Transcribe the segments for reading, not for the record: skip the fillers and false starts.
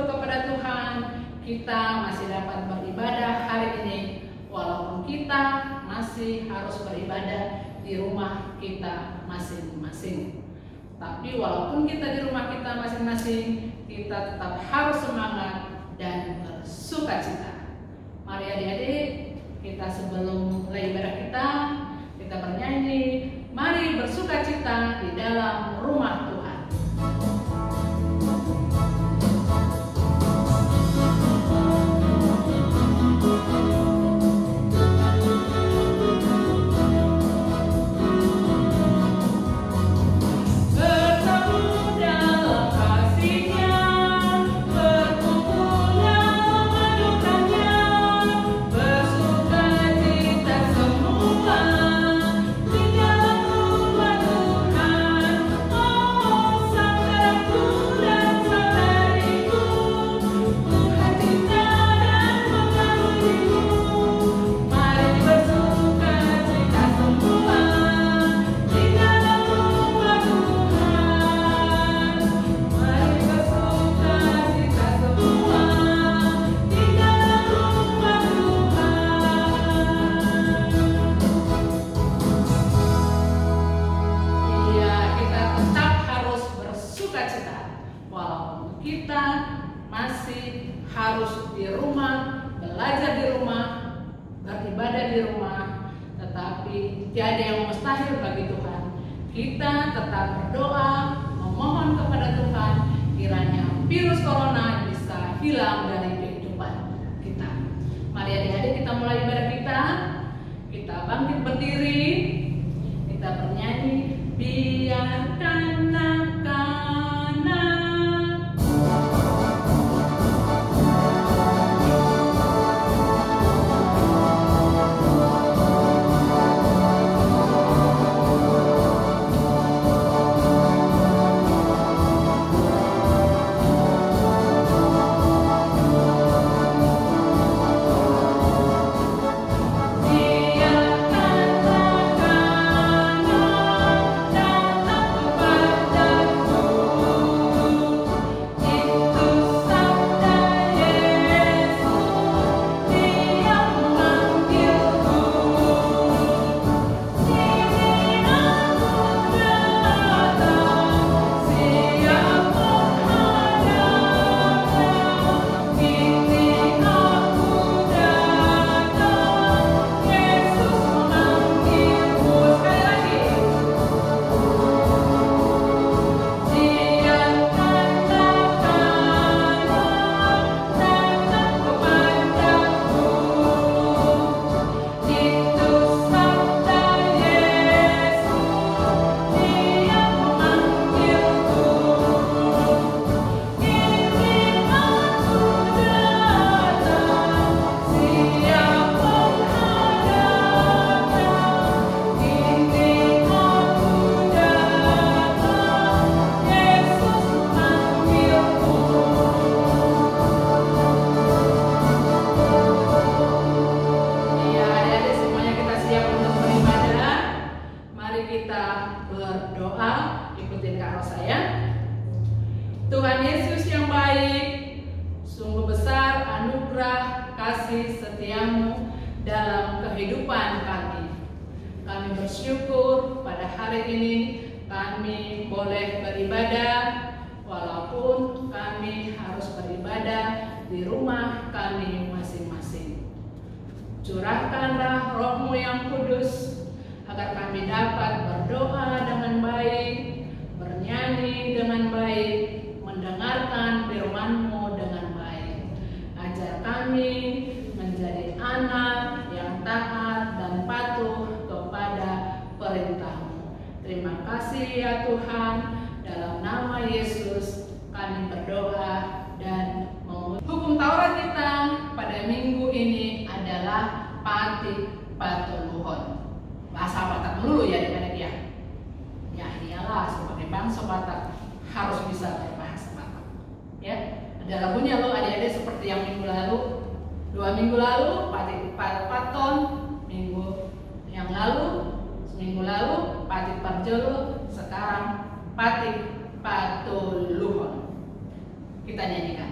bersyukur kepada Tuhan kita masih dapat beribadah hari ini, walaupun kita masih harus beribadah di rumah kita masing-masing. Tapi walaupun kita di rumah kita masing-masing, kita tetap harus semangat dan bersukacita. Mari adik-adik, kita sebelum mulai ibadah kita bernyanyi, mari bersukacita di dalam rumah Tuhan. Kita masih harus di rumah, belajar di rumah, beribadah di rumah, tetapi tiada yang mustahil bagi Tuhan. Kita tetap berdoa, memohon kepada Tuhan, kiranya virus corona bisa hilang dari kehidupan kita. Mari adik-adik kita mulai ibadah kita bangkit berdiri, kita bernyanyi, biarkan berdoa, ikutin karo saya. Tuhan Yesus yang baik, sungguh besar anugerah kasih setiamu dalam kehidupan kami. Kami bersyukur pada hari ini kami boleh beribadah, walaupun kami harus beribadah di rumah kami masing-masing. Curahkanlah Roh-Mu yang kudus, agar kami dapat berdoa dengan baik, bernyanyi dengan baik, mendengarkan firman-Mu dengan baik. Ajar kami menjadi anak yang taat dan patuh kepada perintah-Mu. Terima kasih ya Tuhan, dalam nama Yesus kami berdoa dan memuji. Hukum Taurat kita pada minggu ini adalah patik patuluhon. Bahasa Batak dulu ya adik-adik ya. Ya iyalah, sebagai bangsa Batak harus bisa berbahasa Batak. Ya, ada lagunya loh adik-adik, seperti yang minggu lalu. 2 minggu lalu patik paton, minggu yang lalu, seminggu lalu patik parjolo, sekarang patik patuluhon. Kita nyanyikan.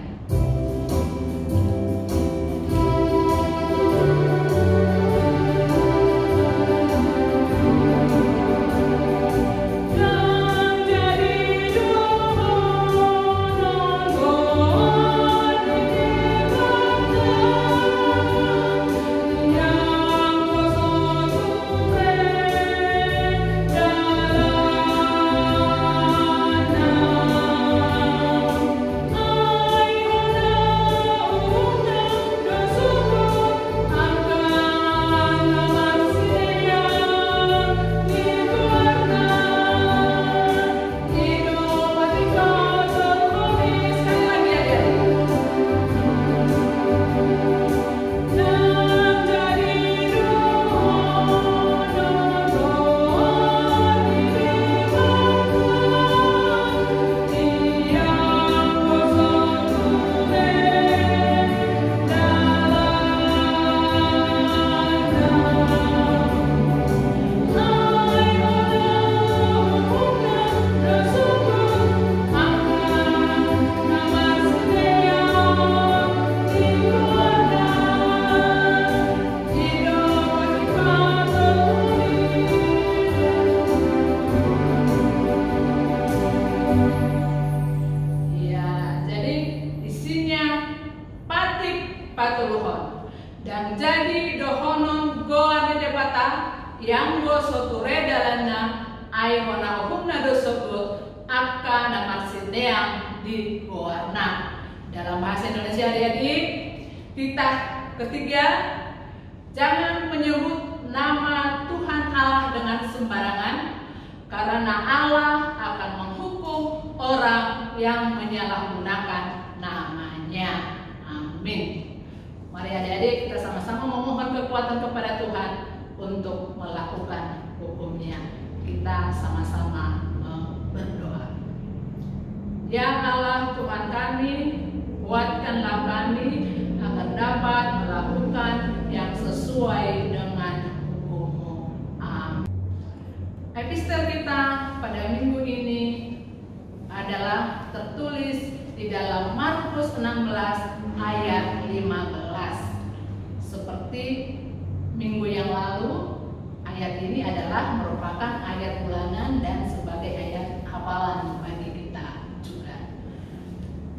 patuluhon. Dan jadi dohonon goa debata yang go soture dalana ai hona hukumna dosebut akka nama sineang di goarna. Dalam bahasa Indonesia adik-adik, titah ketiga, jangan menyebut nama Tuhan Allah dengan sembarangan, karena Allah akan menghukum orang yang menyalahgunakan namanya. Amin. Mari adik-adik kita sama-sama memohon kekuatan kepada Tuhan untuk melakukan hukumnya. Kita sama-sama berdoa. Ya Allah Tuhan kami, kuatkanlah kami agar dapat melakukan yang sesuai dengan hukum-Mu. Amin. Epistel kita pada minggu ini adalah tertulis di dalam Markus 16 ayat 15. Seperti minggu yang lalu, ayat ini adalah merupakan ayat bulanan dan sebagai ayat hafalan bagi kita juga.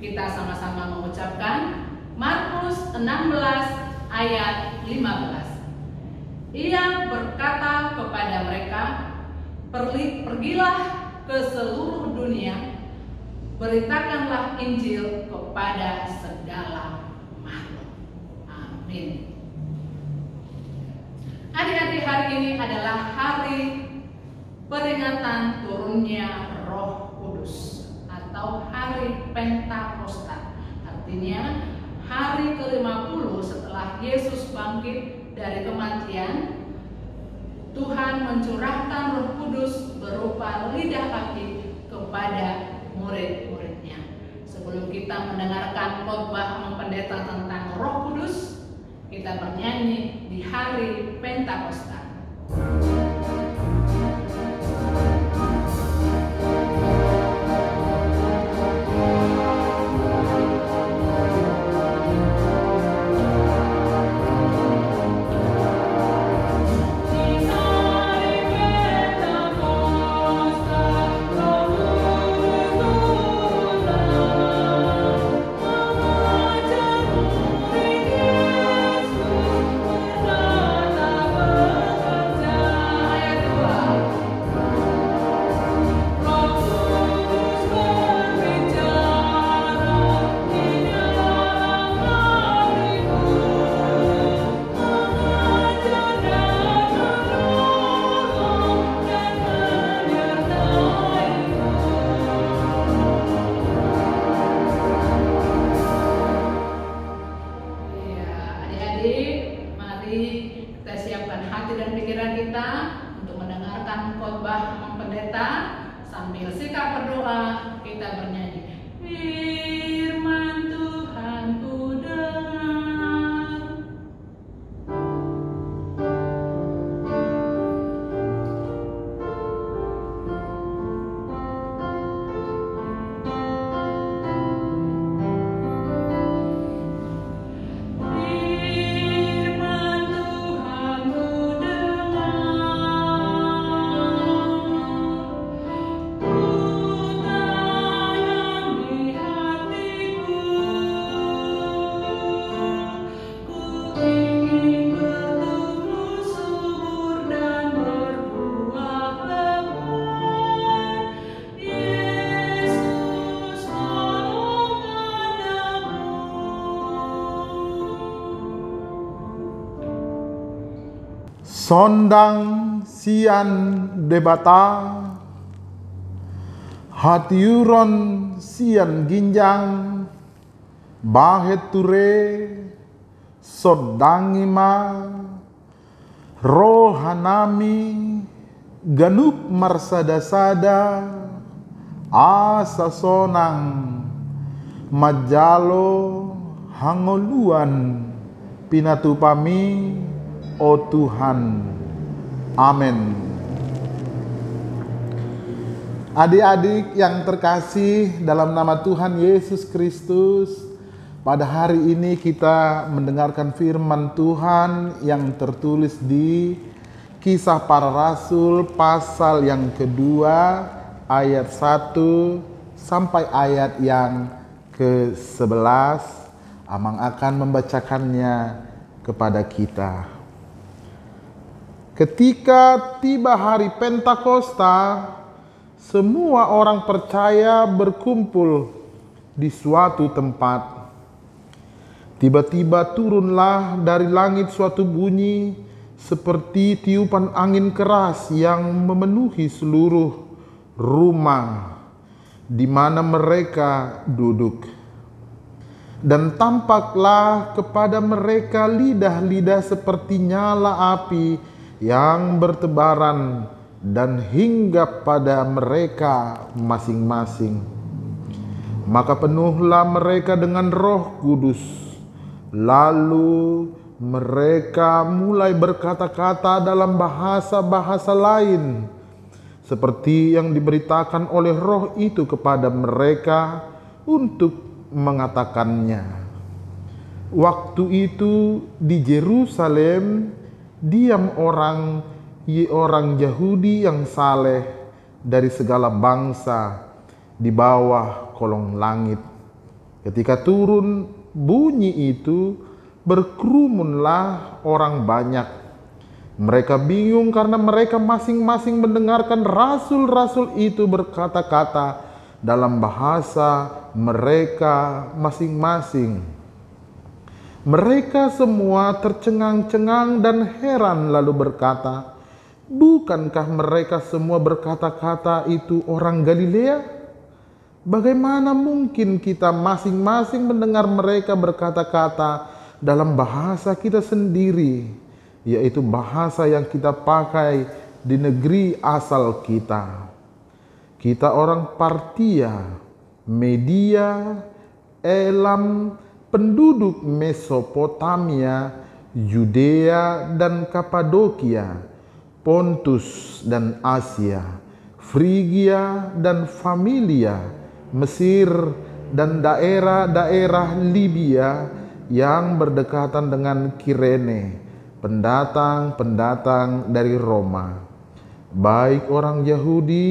Kita sama-sama mengucapkan Markus 16 ayat 15. Ia berkata kepada mereka, pergilah ke seluruh dunia, beritakanlah Injil kepada segala makhluk. Amin. Adik-adik, hari ini adalah hari peringatan turunnya Roh Kudus atau hari Pentakosta. Artinya hari ke-50 setelah Yesus bangkit dari kematian, Tuhan mencurahkan Roh Kudus berupa lidah api kepada murid-muridnya. Sebelum kita mendengarkan khotbah pendeta tentang Roh Kudus, kita bernyanyi di hari Pentakosta. Sambil sikap berdoa, kita bernyanyi. Firman Tuhan ku dengar. Firman Tuhan ku Sondang sian debata, hatiuron sian ginjang, bahet ture, sodangima, rohanami, ganup marsada-sada, asa sonang, majalo, hangoluan, pinatupami, oh Tuhan. Amin. Adik-adik yang terkasih dalam nama Tuhan Yesus Kristus, pada hari ini kita mendengarkan firman Tuhan yang tertulis di Kisah Para Rasul pasal yang kedua ayat 1 sampai ayat yang ke-11. Amang akan membacakannya kepada kita. Ketika tiba hari Pentakosta, semua orang percaya berkumpul di suatu tempat. Tiba-tiba turunlah dari langit suatu bunyi seperti tiupan angin keras yang memenuhi seluruh rumah di mana mereka duduk. Dan tampaklah kepada mereka lidah-lidah seperti nyala api yang bertebaran dan hinggap pada mereka masing-masing. Maka penuhlah mereka dengan Roh Kudus. Lalu mereka mulai berkata-kata dalam bahasa-bahasa lain, seperti yang diberitakan oleh Roh itu kepada mereka untuk mengatakannya. Waktu itu di Yerusalem diam orang Yahudi yang saleh dari segala bangsa di bawah kolong langit. Ketika turun bunyi itu, berkerumunlah orang banyak. Mereka bingung karena mereka masing-masing mendengarkan rasul-rasul itu berkata-kata dalam bahasa mereka masing-masing. Mereka semua tercengang-cengang dan heran lalu berkata, "Bukankah mereka semua berkata-kata itu orang Galilea? Bagaimana mungkin kita masing-masing mendengar mereka berkata-kata dalam bahasa kita sendiri, yaitu bahasa yang kita pakai di negeri asal kita? Kita orang Partia, Media, Elam, penduduk Mesopotamia, Yudea dan Kapadokia, Pontus dan Asia, Frigia dan Familia, Mesir dan daerah-daerah Libya yang berdekatan dengan Kirene, pendatang-pendatang dari Roma, baik orang Yahudi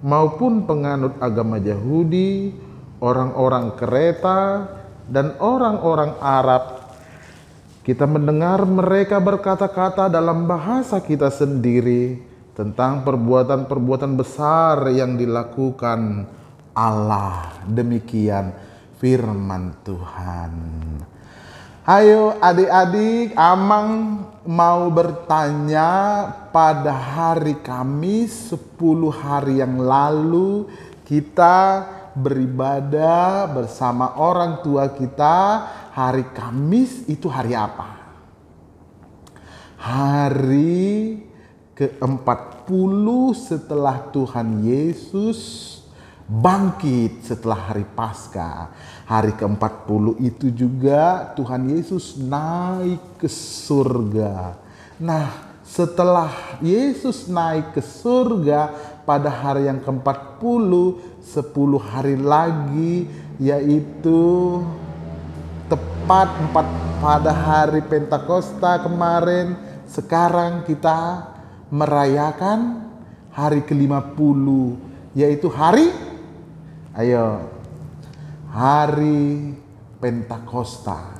maupun penganut agama Yahudi, orang-orang Kreta dan orang-orang Arab. Kita mendengar mereka berkata-kata dalam bahasa kita sendiri tentang perbuatan-perbuatan besar yang dilakukan Allah." Demikian firman Tuhan. Ayo adik-adik, Amang mau bertanya, pada hari Kamis 10 hari yang lalu kita beribadah bersama orang tua kita. Hari Kamis itu hari apa? Hari ke-40 setelah Tuhan Yesus bangkit setelah hari Paskah. Hari ke-40 itu juga Tuhan Yesus naik ke surga. Nah, setelah Yesus naik ke surga pada hari yang ke-40, 10 hari lagi, yaitu tepat pada hari Pentakosta kemarin, sekarang kita merayakan hari ke-50, yaitu hari Pentakosta,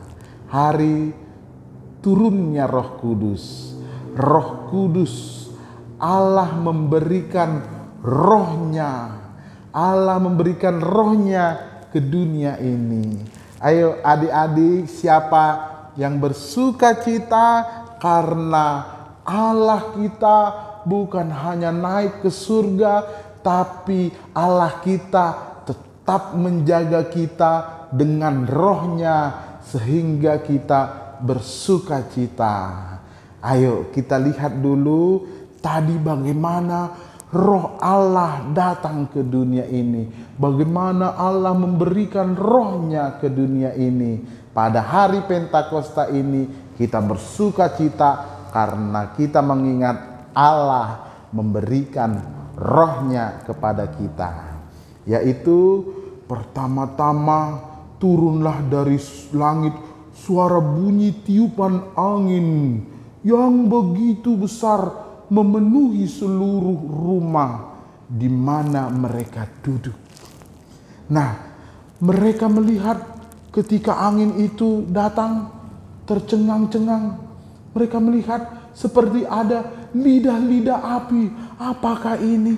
hari turunnya Roh Kudus. Roh Kudus, Allah memberikan rohnya, Allah memberikan rohnya ke dunia ini. Ayo adik-adik, siapa yang bersuka cita karena Allah kita bukan hanya naik ke surga, tapi Allah kita tetap menjaga kita dengan rohnya sehingga kita bersuka cita. Ayo kita lihat dulu tadi bagaimana roh Allah datang ke dunia ini. Bagaimana Allah memberikan rohnya ke dunia ini. Pada hari Pentakosta ini kita bersuka cita karena kita mengingat Allah memberikan rohnya kepada kita. Yaitu pertama-tama turunlah dari langit suara bunyi tiupan angin yang begitu besar memenuhi seluruh rumah di mana mereka duduk. Nah, mereka melihat Ketika angin itu datang tercengang-cengang, mereka melihat seperti ada lidah-lidah api. Apakah ini?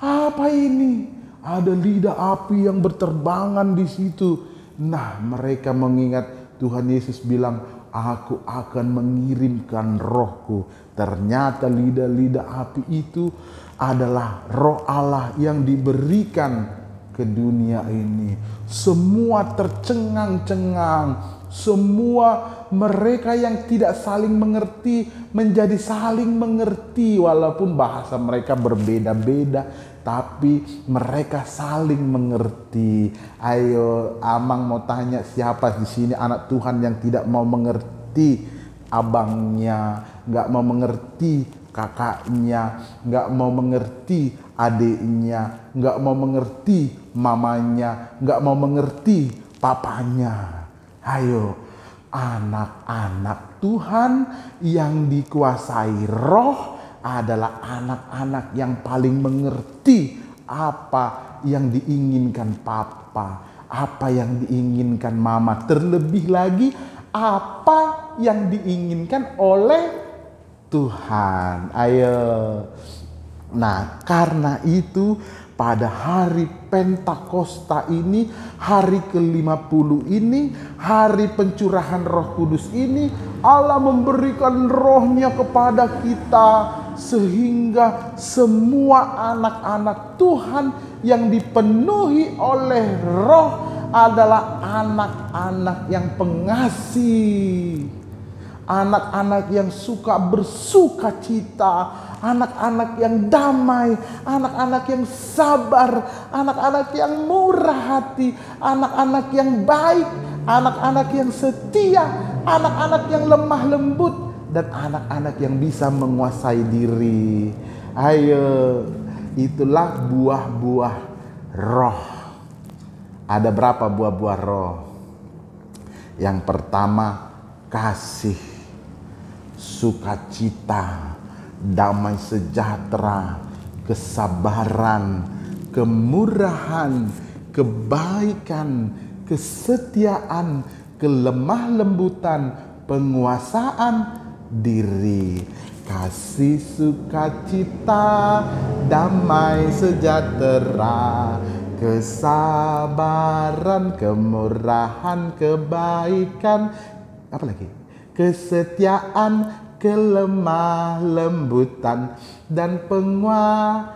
Apa ini? Ada lidah api yang berterbangan di situ. Nah, mereka mengingat Tuhan Yesus bilang, aku akan mengirimkan rohku. Ternyata lidah-lidah api itu adalah roh Allah yang diberikan ke dunia ini. Semua tercengang-cengang, semua mereka yang tidak saling mengerti menjadi saling mengerti, walaupun bahasa mereka berbeda-beda, tapi mereka saling mengerti. Ayo, Amang mau tanya, siapa di sini anak Tuhan yang tidak mau mengerti abangnya, nggak mau mengerti kakaknya, nggak mau mengerti adiknya, nggak mau mengerti mamanya, nggak mau mengerti papanya. Ayo, anak-anak Tuhan yang dikuasai roh adalah anak-anak yang paling mengerti apa yang diinginkan papa, apa yang diinginkan mama, terlebih lagi apa yang diinginkan oleh Tuhan. Ayo. Nah, karena itu pada hari Pentakosta ini, hari ke-50 ini, hari pencurahan Roh Kudus ini, Allah memberikan rohnya kepada kita sehingga semua anak-anak Tuhan yang dipenuhi oleh roh adalah anak-anak yang pengasih, anak-anak yang suka bersuka cita, anak-anak yang damai, anak-anak yang sabar, anak-anak yang murah hati, anak-anak yang baik, anak-anak yang setia, anak-anak yang lemah lembut, dan anak-anak yang bisa menguasai diri. Ayo, itulah buah-buah roh. Ada berapa buah-buah roh? Yang pertama, kasih, sukacita, damai sejahtera, kesabaran, kemurahan, kebaikan, kesetiaan, kelemah lembutan, penguasaan diri. Kasih, sukacita, damai sejahtera, kesabaran, kemurahan, kebaikan, apa lagi? Kesetiaan, kelemah lembutan, dan penguasaan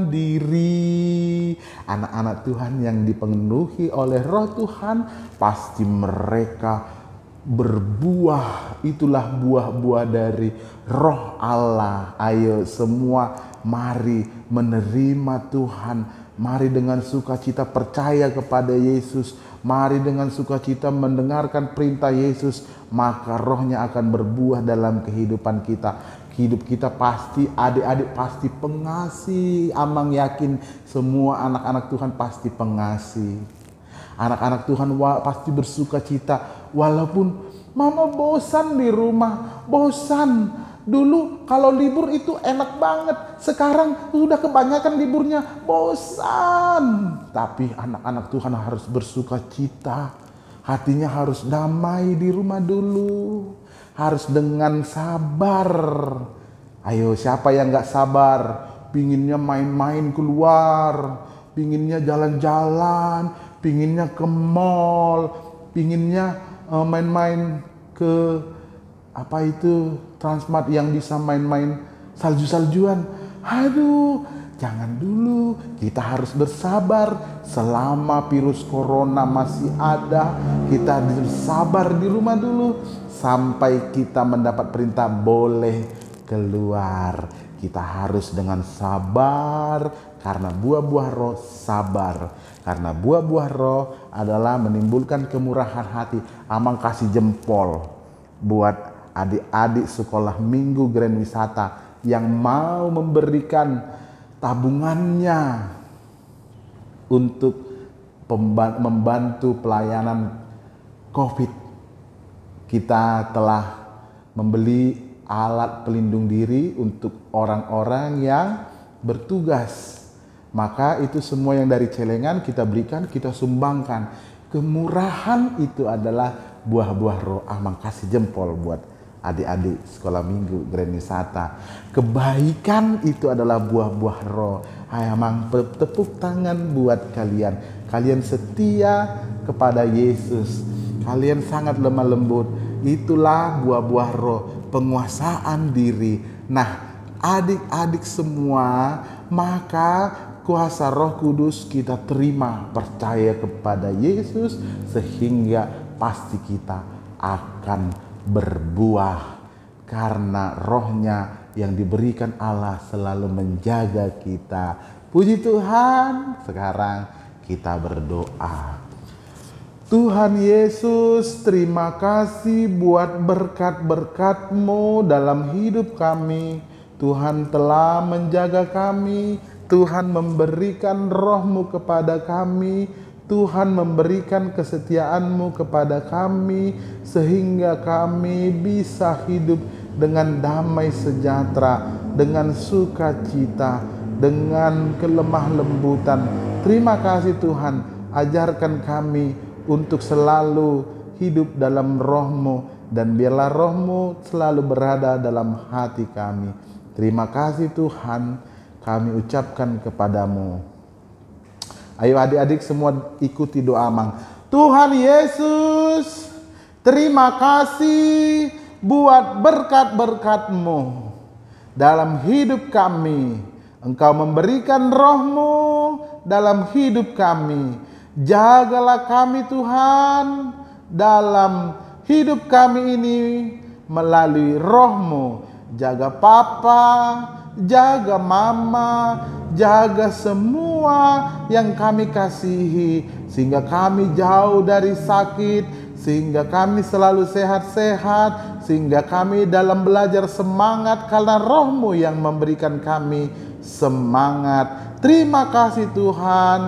diri. Anak-anak Tuhan yang dipenuhi oleh roh Tuhan, pasti mereka berbuah. Itulah buah-buah dari roh Allah. Ayo semua, mari menerima Tuhan. Mari dengan sukacita percaya kepada Yesus. Mari dengan sukacita mendengarkan perintah Yesus. Maka rohnya akan berbuah dalam kehidupan kita. Hidup kita pasti, adik-adik pasti pengasih. Amang yakin semua anak-anak Tuhan pasti pengasih. Anak-anak Tuhan pasti bersukacita. Walaupun mama bosan di rumah, bosan. Dulu kalau libur itu enak banget. Sekarang sudah kebanyakan liburnya, bosan. Tapi anak-anak Tuhan harus bersukacita. Hatinya harus damai di rumah dulu. Harus dengan sabar. Ayo, siapa yang gak sabar? Pinginnya main-main keluar. Pinginnya jalan-jalan. Pinginnya ke mall. Pinginnya main-main ke apa itu Transmart yang bisa main-main salju-saljuan. Aduh, jangan dulu. Kita harus bersabar selama virus corona masih ada. Kita bersabar di rumah dulu sampai kita mendapat perintah boleh keluar. Kita harus dengan sabar karena buah-buah roh sabar. Karena buah-buah roh adalah menimbulkan kemurahan hati. Amang kasih jempol buat adik-adik sekolah minggu Grand Wisata yang mau memberikan tabungannya untuk membantu pelayanan COVID. Kita telah membeli alat pelindung diri untuk orang-orang yang bertugas. Maka itu semua yang dari celengan kita berikan, kita sumbangkan. Kemurahan itu adalah buah-buah roh. Amang kasih jempol buat adik-adik sekolah minggu Grand Wisata. Kebaikan itu adalah buah-buah roh. Amang tepuk tangan buat kalian. Kalian setia kepada Yesus. Kalian sangat lemah lembut. Itulah buah-buah roh, penguasaan diri. Nah, adik-adik semua, maka kuasa Roh Kudus kita terima, percaya kepada Yesus, sehingga pasti kita akan berbuah. Karena rohnya yang diberikan Allah selalu menjaga kita. Puji Tuhan. Sekarang kita berdoa. Tuhan Yesus, terima kasih buat berkat-berkat-Mu dalam hidup kami. Tuhan telah menjaga kami. Tuhan memberikan roh-Mu kepada kami. Tuhan memberikan kesetiaan-Mu kepada kami, sehingga kami bisa hidup dengan damai sejahtera, dengan sukacita, dengan kelemah lembutan. Terima kasih Tuhan, ajarkan kami untuk selalu hidup dalam roh-Mu, dan biarlah roh-Mu selalu berada dalam hati kami. Terima kasih Tuhan, kami ucapkan kepadamu. Ayo adik-adik semua ikuti doa Amang. Tuhan Yesus, terima kasih buat berkat-berkat-Mu dalam hidup kami. Engkau memberikan roh-Mu dalam hidup kami. Jagalah kami Tuhan dalam hidup kami ini melalui roh-Mu. Jaga papa, jaga mama, jaga semua yang kami kasihi, sehingga kami jauh dari sakit, sehingga kami selalu sehat-sehat, sehingga kami dalam belajar semangat karena roh-Mu yang memberikan kami semangat. Terima kasih Tuhan,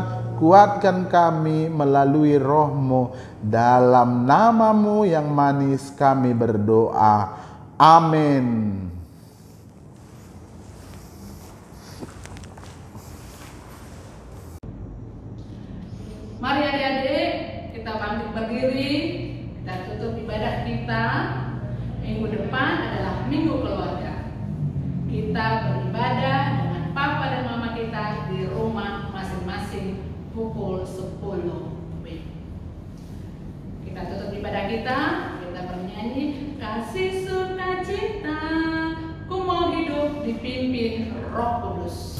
kuatkan kami melalui roh-Mu. Dalam nama-Mu yang manis kami berdoa. Amin. Mari adik-adik, kita bangkit berdiri, kita tutup ibadah kita. Minggu depan adalah Minggu Keluarga. Kita beribadah dengan papa dan mama kita di rumah masing-masing pukul 10 WIB. Kita tutup ibadah kita bernyanyi kasih sukacita, ku mau hidup dipimpin Roh Kudus.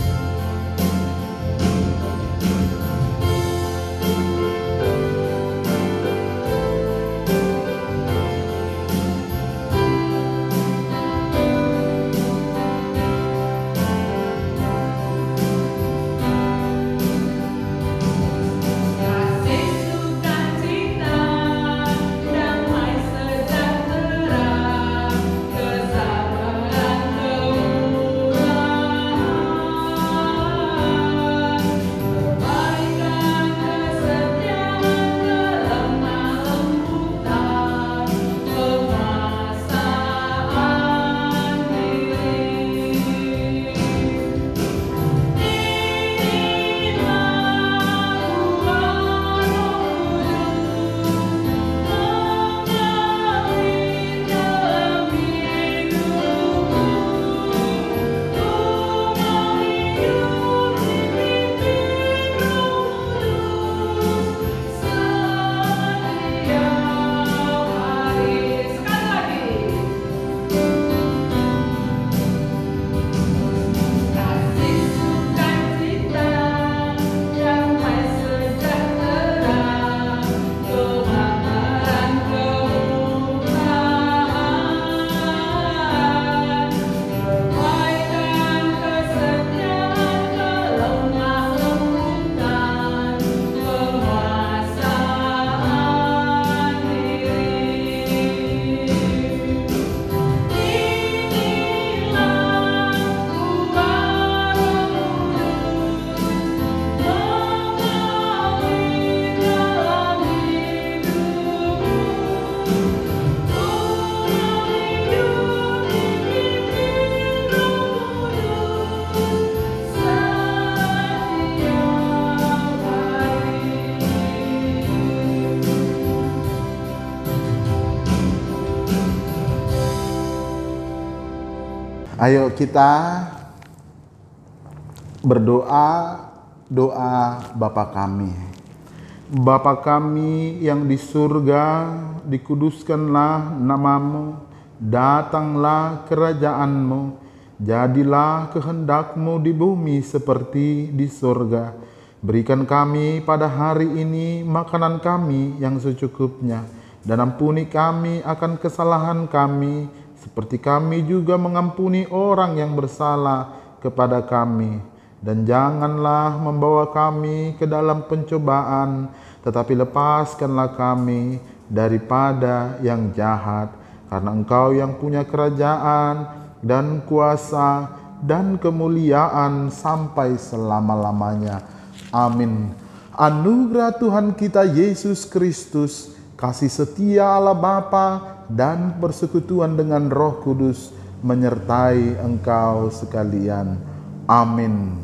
Ayo kita berdoa doa Bapa kami. Bapa kami yang di surga, dikuduskanlah namamu, datanglah kerajaanmu, jadilah kehendakmu di bumi seperti di surga. Berikan kami pada hari ini makanan kami yang secukupnya, dan ampuni kami akan kesalahan kami, seperti kami juga mengampuni orang yang bersalah kepada kami. Dan janganlah membawa kami ke dalam pencobaan, tetapi lepaskanlah kami daripada yang jahat. Karena Engkau yang punya kerajaan dan kuasa dan kemuliaan sampai selama-lamanya. Amin. Anugerah Tuhan kita Yesus Kristus, kasih setia Allah Bapa, dan persekutuan dengan Roh Kudus menyertai engkau sekalian. Amin.